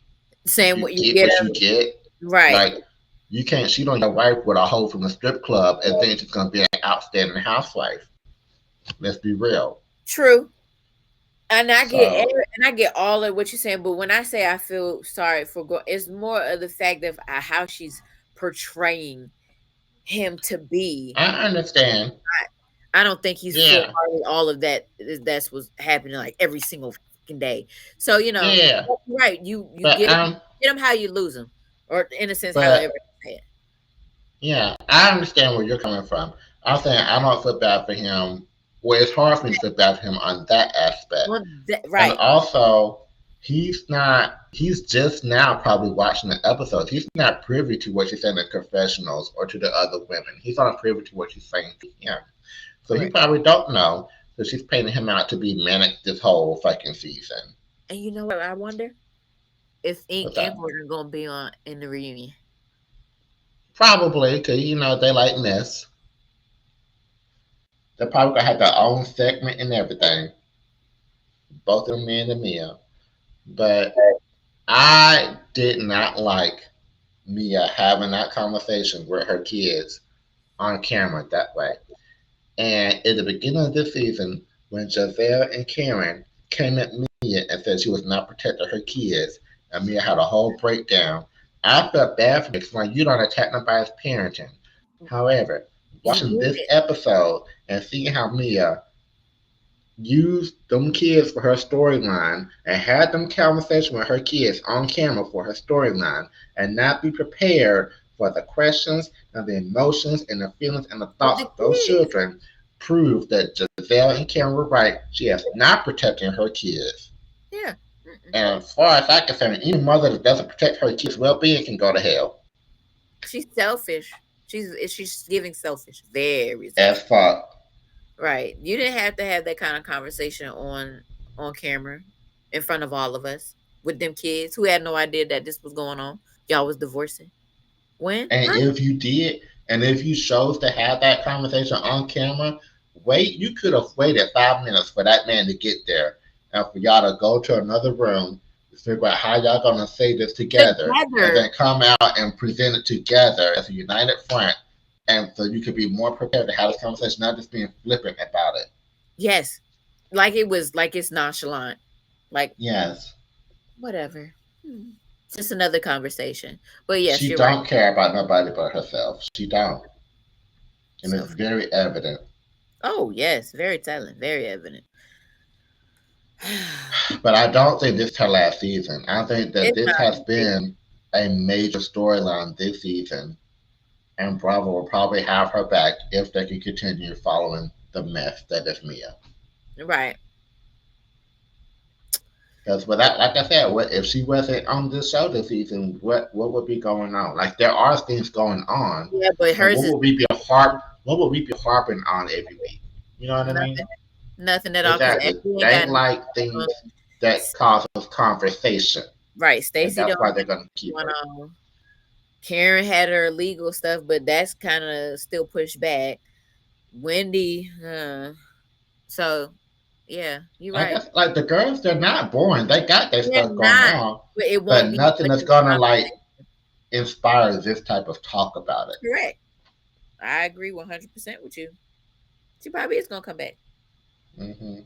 Saying you what you get get what you out of get. right. Like you can't cheat on your wife with a hoe from a strip club and think she's gonna be an outstanding housewife. Let's be real. True. So And I get all of what you're saying, but when I say I feel sorry for it's more of the fact of how she's portraying him to be. I understand. I don't think he's full Yeah, hearted all of that that's what's happening like every single fucking day. So, yeah. right, you But get him how you lose him. Or in a sense, however but you say it. yeah, I understand where you're coming from. I'm saying I don't feel bad for him. Well, it's hard for me to feel bad for him on that aspect. Well, And right. also, he's just now probably watching the episodes. He's not privy to what she's saying in confessionals or to the other women. He's not privy to what she's saying to him. So he Correct. probably don't know that she's painting him out to be manic this whole fucking season. And you know what I wonder? If Ink What's and that? Gordon gonna be on in the reunion. Probably, because, they like mess. They're probably going to have their own segment and everything. Both of them, me and Mia. But I did not like Mia having that conversation with her kids on camera that way. And at the beginning of this season, when Giselle and Karen came at Mia and said she was not protecting her kids, and Mia had a whole breakdown, I felt bad for Mia because like, you don't attack nobody's parenting. However, watching You this episode and seeing how Mia used them kids for her storyline and had them conversation with her kids on camera for her storyline and not be prepared for the questions and the emotions and the feelings and the of thoughts the of those kids. children prove that Giselle and Karen were right. She is not protecting her kids. Yeah. Mm-mm. And as far as I'm concerned, any mother that doesn't protect her kids' well-being can go to hell. She's selfish. She's giving selfish. Very As selfish. fuck. Right. You didn't have to have that kind of conversation on camera in front of all of us with them kids who had no idea that this was going on. Y'all was divorcing. When? And Huh? if you did, and if you chose to have that conversation on camera, you could have waited 5 minutes for that man to get there and for y'all to go to another room to figure out how y'all gonna say this together and Together. then come out and present it together as a united front and so you could be more prepared to have this conversation, not just being flippant about it. Yes. Like it's nonchalant. Like Yes. whatever. Hmm. Just another conversation. But yes, She you're right. don't care about nobody but herself. She don't. And So it's very evident. oh yes, very telling, very evident. But I don't think this is her last season. I think that It's this not. has been a major storyline this season, and Bravo will probably have her back if they can continue following the mess that is Mia. Right. Because without, like I said, what if she wasn't on this show this season? What would be going on? Like there are things going on, Yeah, but but hers is What would we be harping on every week? You know what I nothing. mean? Nothing at all. Because Exactly. Ashley ain't They got nothing like going things on. that causes conversation, Right. and Stacy that's don't why have they're gonna nothing keep going her. on. Karen had her legal stuff, but that's kind of still pushed back. Wendy, so yeah, you're I right. guess like the girls, they're not boring. They got their They're stuff going not, on, but it won't but be as nothing much that's as the gonna like conversation. inspires this type of talk about it. Correct. I agree 100% with you. She probably is gonna come back. Hmm.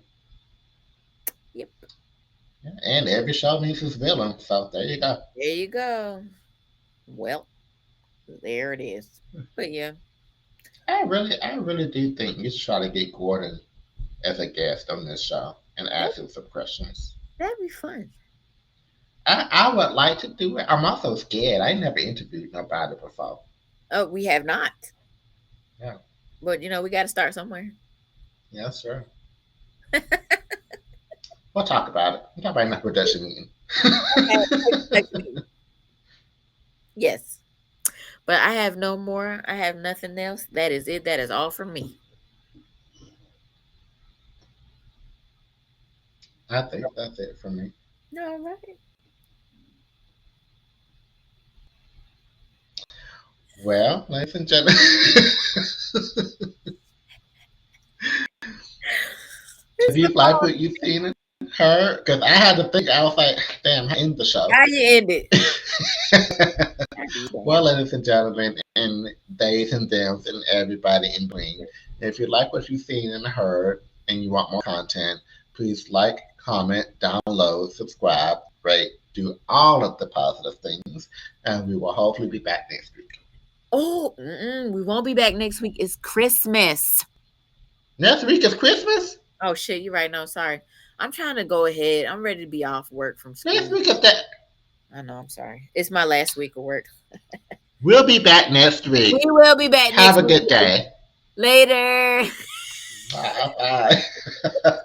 Yep. And every show needs its villain, so there you go. There you go. Well, there it is. But yeah, I really do think you should try to get Gordon as a guest on this show and that ask him some questions. that'd be fun. I would like to do it. I'm also scared. I never interviewed nobody before. Oh, we have not. Yeah, But we got to start somewhere. yeah, sure. We'll talk about it. We'll talk about it in the production meeting. Okay. Yes. But I have no more. I have nothing else. That is it. That is all from me. I think that's it for me. All right. Well, ladies and gentlemen, if It's you been like long. what you've seen and heard, because I had to think, I was like, damn, how end the show? How you end it? I do Well, that. ladies and gentlemen, and theys and thems, and everybody in between, if you like what you've seen and heard, and you want more content, please like, comment, download, subscribe, rate, do all of the positive things, and we will hopefully be back next week. Oh, we won't be back next week. It's Christmas. Next week is Christmas? Oh shit, you're right. No, sorry. I'm trying to go ahead. I'm ready to be off work from Next school. week is that. I know. I'm sorry. It's my last week of work. We'll be back next We week. will be back Have next a week. good day. Later. Bye bye.